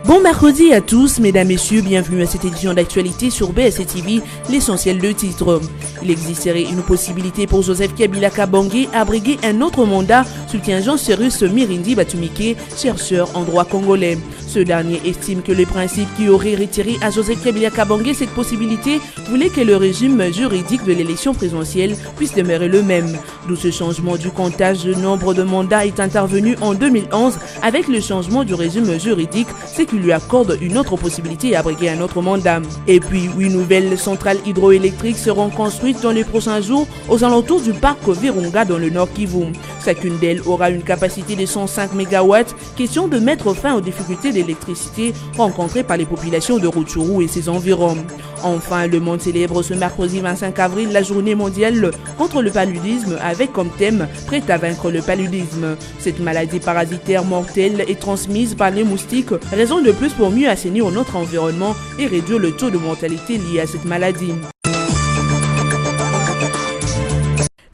Bon mercredi à tous, mesdames, messieurs, bienvenue à cette édition d'actualité sur BSC TV, l'essentiel de titres. Il existerait une possibilité pour Joseph Kabila Kabange à briguer un autre mandat, soutient Jean-Cyrus Mirindi Batumike, chercheur en droit congolais. Ce dernier estime que le principe qui aurait retiré à Joseph Kabila Kabange cette possibilité voulait que le régime juridique de l'élection présidentielle puisse demeurer le même. D'où ce changement du comptage de nombre de mandats est intervenu en 2011 avec le changement du régime juridique, ce qui lui accorde une autre possibilité à briguer un autre mandat. Et puis, 8 nouvelles centrales hydroélectriques seront construites dans les prochains jours aux alentours du parc Virunga dans le Nord Kivu. Chacune d'elles aura une capacité de 105 MW, question de mettre fin aux difficultés d'électricité rencontrées par les populations de Rutshuru et ses environs. Enfin, le monde célèbre ce mercredi 25 avril la journée mondiale contre le paludisme avec comme thème « Prêt à vaincre le paludisme ». Cette maladie parasitaire mortelle est transmise par les moustiques, raison de plus pour mieux assainir notre environnement et réduire le taux de mortalité lié à cette maladie.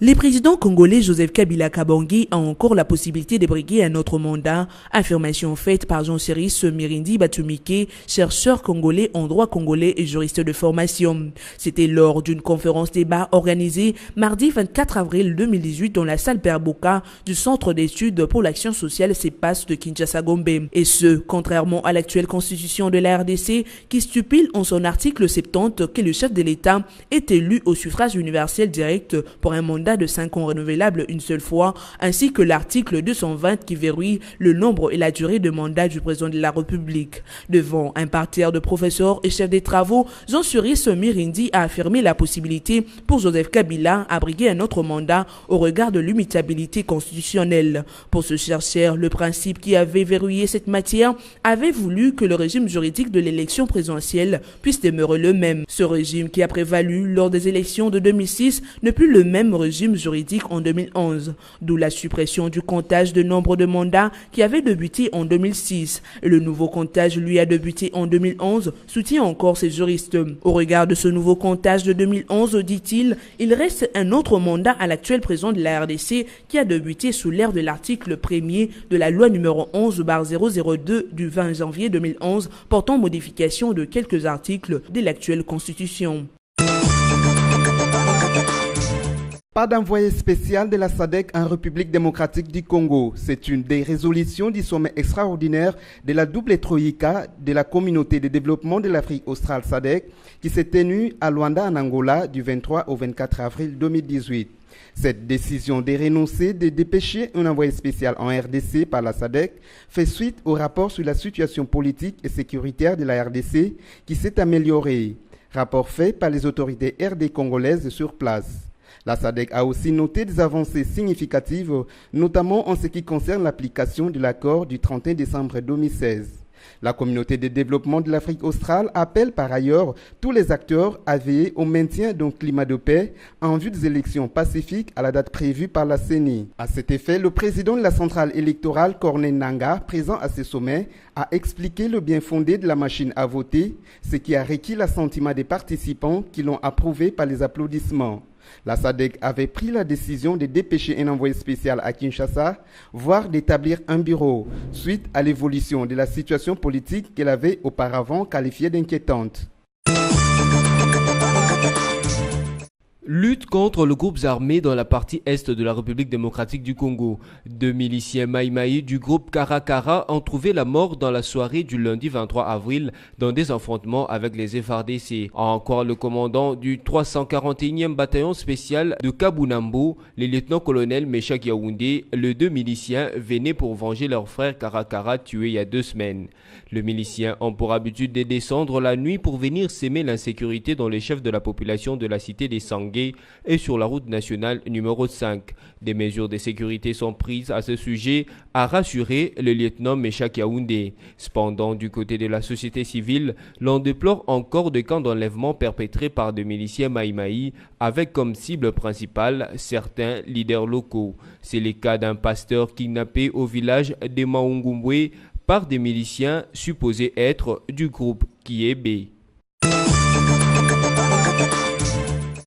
Le président congolais Joseph Kabila Kabange a encore la possibilité de briguer un autre mandat, affirmation faite par Jean-Cyrus Mirindi Batumike, chercheur congolais en droit congolais et juriste de formation. C'était lors d'une conférence débat organisée mardi 24 avril 2018 dans la salle Perboka du Centre d'études pour l'action sociale CEPAS de Kinshasa-Gombe. Et ce, contrairement à l'actuelle constitution de la RDC qui stipule en son article 70 que le chef de l'État est élu au suffrage universel direct pour un mandat de 5 ans renouvelable une seule fois, ainsi que l'article 220 qui verrouille le nombre et la durée de mandat du président de la République. Devant un parterre de professeurs et chefs des travaux, Jean-Cyrus Mirindi a affirmé la possibilité pour Joseph Kabila à briguer un autre mandat au regard de l'immutabilité constitutionnelle. Pour ce chercheur, le principe qui avait verrouillé cette matière avait voulu que le régime juridique de l'élection présidentielle puisse demeurer le même. Ce régime qui a prévalu lors des élections de 2006 n'est plus le même régime juridique en 2011, d'où la suppression du comptage de nombre de mandats qui avait débuté en 2006. Le nouveau comptage lui a débuté en 2011, soutient encore ses juristes. Au regard de ce nouveau comptage de 2011, dit-il, il reste un autre mandat à l'actuel président de la RDC qui a débuté sous l'ère de l'article 1er de la loi numéro 11/002 du 20 janvier 2011 portant modification de quelques articles de l'actuelle constitution. Pas d'envoyé spécial de la SADC en République démocratique du Congo. C'est une des résolutions du sommet extraordinaire de la double troïka de la communauté de développement de l'Afrique australe SADC qui s'est tenue à Luanda en Angola du 23 au 24 avril 2018. Cette décision de renoncer de dépêcher un envoyé spécial en RDC par la SADC fait suite au rapport sur la situation politique et sécuritaire de la RDC qui s'est amélioré. Rapport fait par les autorités RD congolaises sur place. La SADC a aussi noté des avancées significatives, notamment en ce qui concerne l'application de l'accord du 31 décembre 2016. La communauté de développement de l'Afrique australe appelle par ailleurs tous les acteurs à veiller au maintien d'un climat de paix en vue des élections pacifiques à la date prévue par la CENI. À cet effet, le président de la centrale électorale, Corneille Nangaa, présent à ce sommet, a expliqué le bien fondé de la machine à voter, ce qui a requis l'assentiment des participants qui l'ont approuvé par les applaudissements. La SADC avait pris la décision de dépêcher un envoyé spécial à Kinshasa, voire d'établir un bureau, suite à l'évolution de la situation politique qu'elle avait auparavant qualifiée d'inquiétante. Lutte contre le groupe armé dans la partie est de la République démocratique du Congo. 2 miliciens Maïmaï du groupe Karakara ont trouvé la mort dans la soirée du lundi 23 avril dans des affrontements avec les FARDC. Encore le commandant du 341e bataillon spécial de Kabunambo, le lieutenant-colonel Meshak Yaoundé, les 2 miliciens venaient pour venger leur frère Karakara tué il y a 2 semaines. Les miliciens ont pour habitude de descendre la nuit pour venir s'aimer l'insécurité dans les chefs de la population de la cité des Sangué et sur la route nationale numéro 5. Des mesures de sécurité sont prises à ce sujet, a rassuré le lieutenant Meshak Yaoundé. Cependant, du côté de la société civile, l'on déplore encore des camps d'enlèvement perpétrés par des miliciens Maïmaï avec comme cible principale certains leaders locaux. C'est le cas d'un pasteur kidnappé au village de Maungumbwe par des miliciens supposés être du groupe Kiébé.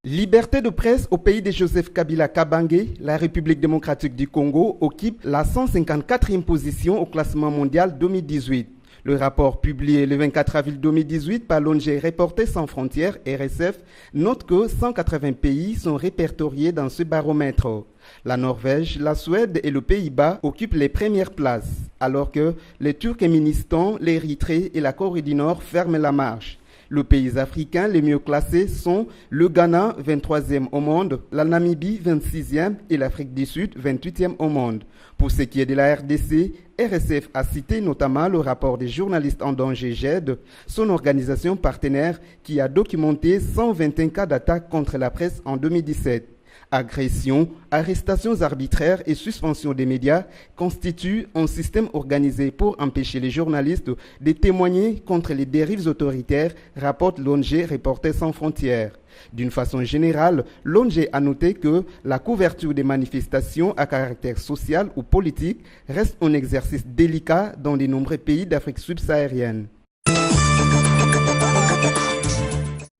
Liberté de presse au pays de Joseph Kabila Kabange, la République démocratique du Congo occupe la 154e position au classement mondial 2018. Le rapport publié le 24 avril 2018 par l'ONG Reporters sans frontières, RSF, note que 180 pays sont répertoriés dans ce baromètre. La Norvège, la Suède et le Pays-Bas occupent les premières places, alors que les Turkménistan, l'Érythrée et la Corée du Nord ferment la marche. Les pays africains les mieux classés sont le Ghana, 23e au monde, la Namibie, 26e et l'Afrique du Sud, 28e au monde. Pour ce qui est de la RDC, RSF a cité notamment le rapport des journalistes en danger GED, son organisation partenaire qui a documenté 121 cas d'attaque contre la presse en 2017. Agressions, arrestations arbitraires et suspension des médias constituent un système organisé pour empêcher les journalistes de témoigner contre les dérives autoritaires, rapporte l'ONG Reporters sans frontières. D'une façon générale, l'ONG a noté que la couverture des manifestations à caractère social ou politique reste un exercice délicat dans de nombreux pays d'Afrique subsaharienne.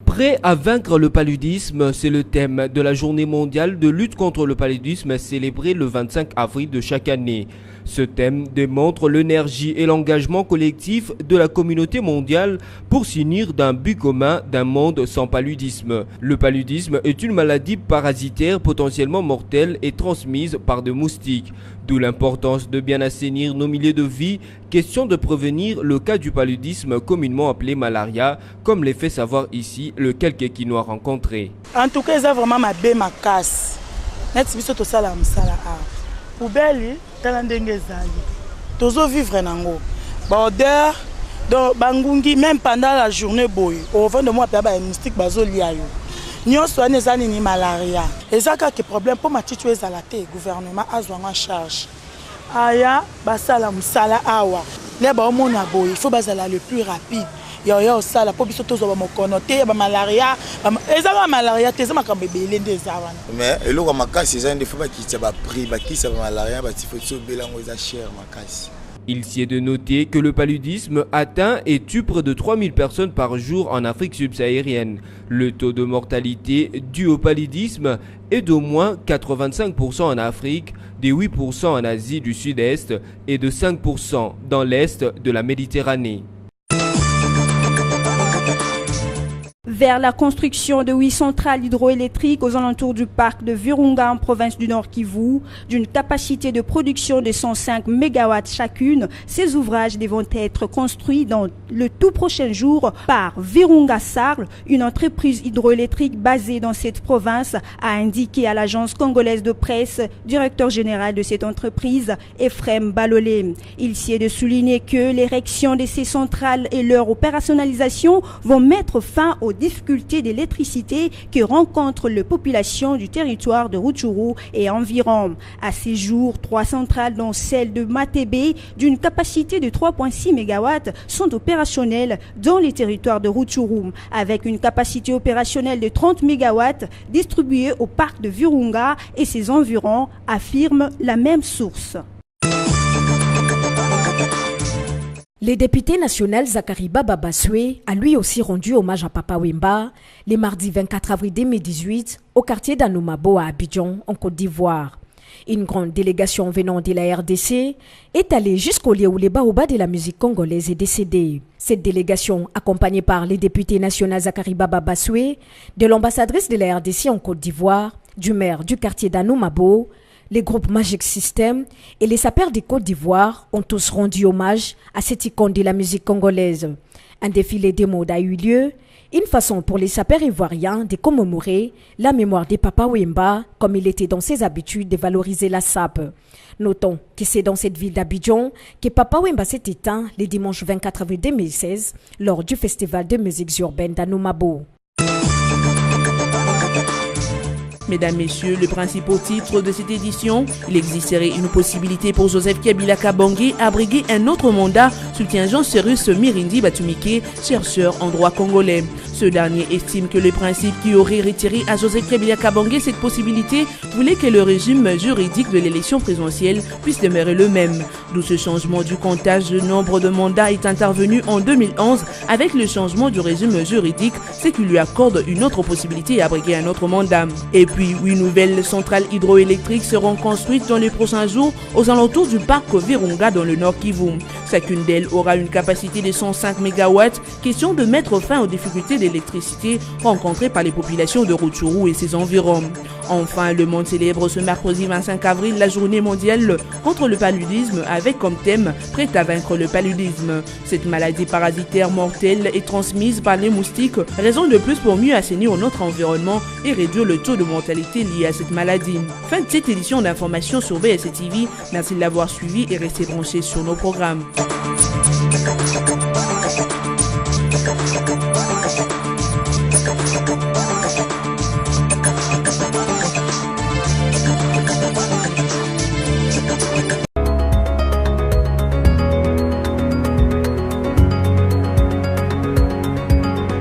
Prêt à vaincre le paludisme, c'est le thème de la journée mondiale de lutte contre le paludisme célébrée le 25 avril de chaque année. Ce thème démontre l'énergie et l'engagement collectif de la communauté mondiale pour s'unir d'un but commun d'un monde sans paludisme. Le paludisme est une maladie parasitaire potentiellement mortelle et transmise par des moustiques. D'où l'importance de bien assainir nos milieux de vie, question de prévenir le cas du paludisme communément appelé malaria, comme les fait savoir ici le quelques Quinois rencontrés. En tout cas, c'est vraiment ma belle ma casse. Poubelle, toujours vivre nango. Border, donc bangungi même pendant la journée boy. Au fond de moi, il y a des moustiques bazoliayo. Nous sommes ni malaria. Et ça que problème pour ma titoué zalaté gouvernement a en charge. Aya basala musala awa. Les ba omona boy, il faut basala le plus rapide. Yo ça la population tous va me connoter ba malaria. Et ça va malaria, t'es ça makambe belende za wana. Mais et lo makasi ça des fois ba kitsa ba prix ba kitsa ba malaria ba tifo so belango za cher makasi. Il s'y est de noter que le paludisme atteint et tue près de 3000 personnes par jour en Afrique subsaharienne. Le taux de mortalité dû au paludisme est d'au moins 85% en Afrique, de 8% en Asie du Sud-Est et de 5% dans l'Est de la Méditerranée. Vers la construction de 8 centrales hydroélectriques aux alentours du parc de Virunga en province du Nord Kivu, d'une capacité de production de 105 MW chacune, ces ouvrages devront être construits dans le tout prochain jour par Virunga Sarl, une entreprise hydroélectrique basée dans cette province, a indiqué à l'agence congolaise de presse, directeur général de cette entreprise, Ephrem Balolé. Il s'y est de souligner que l'érection de ces centrales et leur opérationnalisation vont mettre fin aux difficultés d'électricité que rencontrent les populations du territoire de Rutshuru et environ. À ces jours, 3 centrales dont celle de Matebe d'une capacité de 3,6 MW sont opérationnelles dans les territoires de Rutshuru avec une capacité opérationnelle de 30 MW distribuée au parc de Virunga et ses environs, affirme la même source. Le député national Zachary Baba Bassoué a lui aussi rendu hommage à Papa Wemba le mardi 24 avril 2018 au quartier d'Anoumabo à Abidjan, en Côte d'Ivoire. Une grande délégation venant de la RDC est allée jusqu'au lieu où les baobas de la musique congolaise est décédé. Cette délégation, accompagnée par le député national Zachary Baba Bassoué, de l'ambassadrice de la RDC en Côte d'Ivoire, du maire du quartier d'Anoumabo, les groupes Magic System et les sapeurs de Côte d'Ivoire ont tous rendu hommage à cette icône de la musique congolaise. Un défilé des modes a eu lieu, une façon pour les sapeurs ivoiriens de commémorer la mémoire de Papa Wemba, comme il était dans ses habitudes de valoriser la sape. Notons que c'est dans cette ville d'Abidjan que Papa Wemba s'est éteint le dimanche 24 avril 2016 lors du festival de musique urbaine d'Anoumabo. Mesdames, Messieurs, le principal titre de cette édition, il existerait une possibilité pour Joseph Kabila Kabange à briguer un autre mandat, soutient Jean-Cyrus Mirindi Batumike, chercheur en droit congolais. Ce dernier estime que le principe qui aurait retiré à Joseph Kabila Kabange cette possibilité voulait que le régime juridique de l'élection présidentielle puisse demeurer le même. D'où ce changement du comptage de nombre de mandats est intervenu en 2011 avec le changement du régime juridique, ce qui lui accorde une autre possibilité à briguer un autre mandat. Et Depuis, 8 nouvelles centrales hydroélectriques seront construites dans les prochains jours aux alentours du parc Virunga dans le Nord Kivu. Chacune d'elles aura une capacité de 105 MW, question de mettre fin aux difficultés d'électricité rencontrées par les populations de Rutshuru et ses environs. Enfin, le monde célèbre ce mercredi 25 avril la journée mondiale contre le paludisme avec comme thème « Prêt à vaincre le paludisme ». Cette maladie parasitaire mortelle est transmise par les moustiques, raison de plus pour mieux assainir notre environnement et réduire le taux de mortalité lié à cette maladie. Fin de cette édition d'information sur BSC TV. Merci de l'avoir suivi et restez branchés sur nos programmes.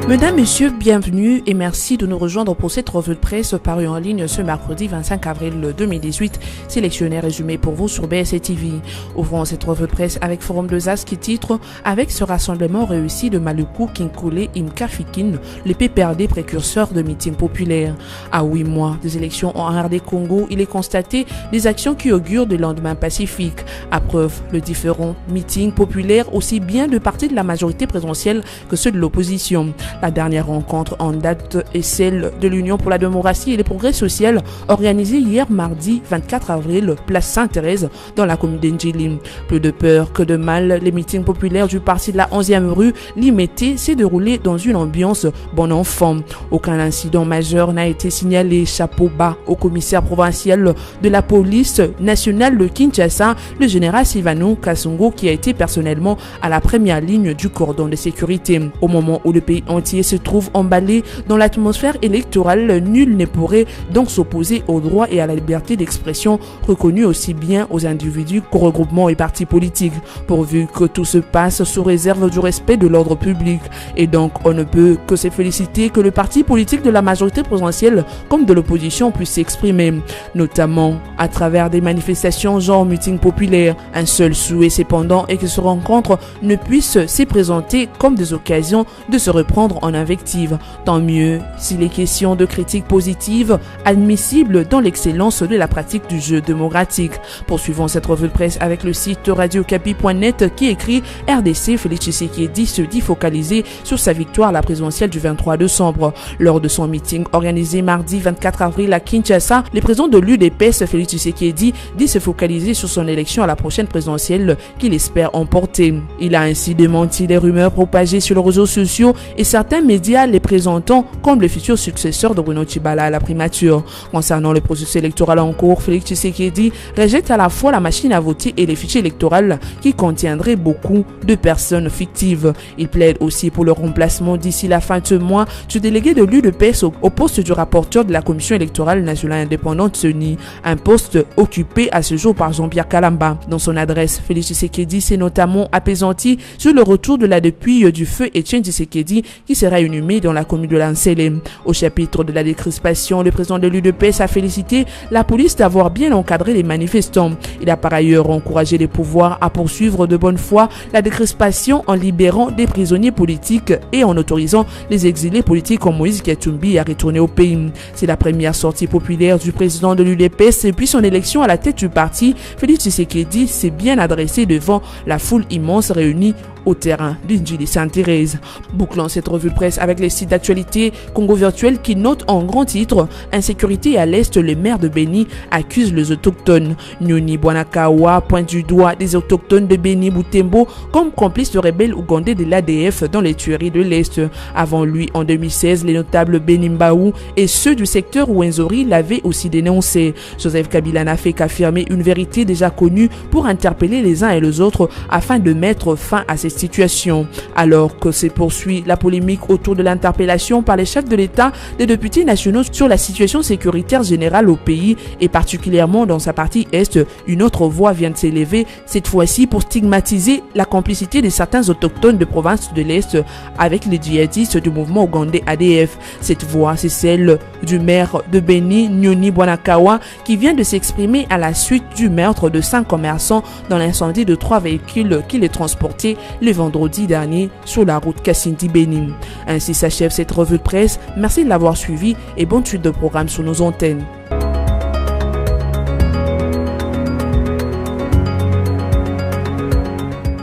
Mesdames, Messieurs, bienvenue et merci de nous rejoindre pour cette revue de presse parue en ligne ce mercredi 25 avril 2018, sélectionnée et résumée pour vous sur BSC TV. Ouvrons cette revue de presse avec Forum de Zas qui titre « Avec ce rassemblement réussi de Maluku, Kinkole, Imkafikin, les PPRD précurseurs de meetings populaires. À 8 mois des élections en RD Congo, il est constaté des actions qui augurent des lendemains pacifiques. À preuve, le différent meetings populaires aussi bien de partis de la majorité présidentielle que ceux de l'opposition. La dernière rencontre en date est celle de l'Union pour la démocratie et le progrès social organisée hier mardi 24 avril, place Sainte-Thérèse dans la commune d'Ndjili. Plus de peur que de mal, les meetings populaires du parti de la 11e rue Limité s'est déroulé dans une ambiance bon enfant. Aucun incident majeur n'a été signalé. Chapeau bas au commissaire provincial de la police nationale de Kinshasa, le général Sylvanou Kasongo, qui a été personnellement à la première ligne du cordon de sécurité. Au moment où le pays entier se trouve emballé dans l'atmosphère électorale, nul ne pourrait donc s'opposer au droit et à la liberté d'expression reconnus aussi bien aux individus qu'aux regroupements et partis politiques, pourvu que tout se passe sous réserve du respect de l'ordre public. Et donc, on ne peut que se féliciter que le parti politique de la majorité présidentielle comme de l'opposition puisse s'exprimer, notamment à travers des manifestations genre meeting populaire. Un seul souhait cependant est que ce rencontre ne puisse se présenter comme des occasions de se reprendre en invective. Tant mieux s'il est question de critiques positives admissibles dans l'excellence de la pratique du jeu démocratique. Poursuivons cette revue de presse avec le site radiocapi.net qui écrit RDC Félix Tshisekedi se dit focalisé sur sa victoire à la présidentielle du 23 décembre. Lors de son meeting organisé mardi 24 avril à Kinshasa, le président de l'UDPS Félix Tshisekedi dit se focaliser sur son élection à la prochaine présidentielle qu'il espère emporter. Il a ainsi démenti les rumeurs propagées sur les réseaux sociaux et certains médias les présentant comme le futur successeur de Bruno Tshibala à la primature. Concernant le processus électoral en cours, Félix Tshisekedi rejette à la fois la machine à voter et les fichiers électoraux qui contiendraient beaucoup de personnes fictives. Il plaide aussi pour le remplacement d'ici la fin de ce mois du délégué de l'UDPS au poste du rapporteur de la Commission électorale nationale indépendante CENI, un poste occupé à ce jour par Jean-Pierre Kalamba. Dans son adresse, Félix Tshisekedi s'est notamment apaisanti sur le retour de la dépouille du feu Etienne Tshisekedi qui sera inhumé dans la commune de Lansele. Au chapitre de la décrispation, le président de l'UDPS a félicité la police d'avoir bien encadré les manifestants. Il a par ailleurs encouragé les pouvoirs à poursuivre de bonne foi la décrispation en libérant des prisonniers politiques et en autorisant les exilés politiques comme Moïse Katumbi à retourner au pays. C'est la première sortie populaire du président de l'UDPS depuis son élection à la tête du parti. Félix Tshisekedi s'est bien adressé devant la foule immense réunie au terrain d'Ndjili Sainte-Thérèse. Bouclons cette revue de presse avec les sites d'actualité Congo Virtuel qui note en grand titre « Insécurité à l'Est, le maire de Beni accuse les autochtones ». Nyoni Bwanakawa pointe du doigt des autochtones de Beni Butembo comme complices de rebelles ougandais de l'ADF dans les tueries de l'Est. Avant lui, en 2016, les notables Beni Mbaou et ceux du secteur Wenzori l'avaient aussi dénoncé. Joseph Kabila n'a fait qu'affirmer une vérité déjà connue pour interpeller les uns et les autres afin de mettre fin à ces situation. Alors que se poursuit la polémique autour de l'interpellation par les chefs de l'État des députés nationaux sur la situation sécuritaire générale au pays et particulièrement dans sa partie Est, une autre voix vient de s'élever, cette fois-ci pour stigmatiser la complicité de certains autochtones de province de l'Est avec les djihadistes du mouvement ougandais ADF. Cette voix, c'est celle du maire de Beni, Nyoni Bwanakawa, qui vient de s'exprimer à la suite du meurtre de 5 commerçants dans l'incendie de 3 véhicules qui les transportaient le vendredi dernier sur la route Kasindi-Bénin. Ainsi s'achève cette revue de presse. Merci de l'avoir suivi et bonne suite de programme sur nos antennes.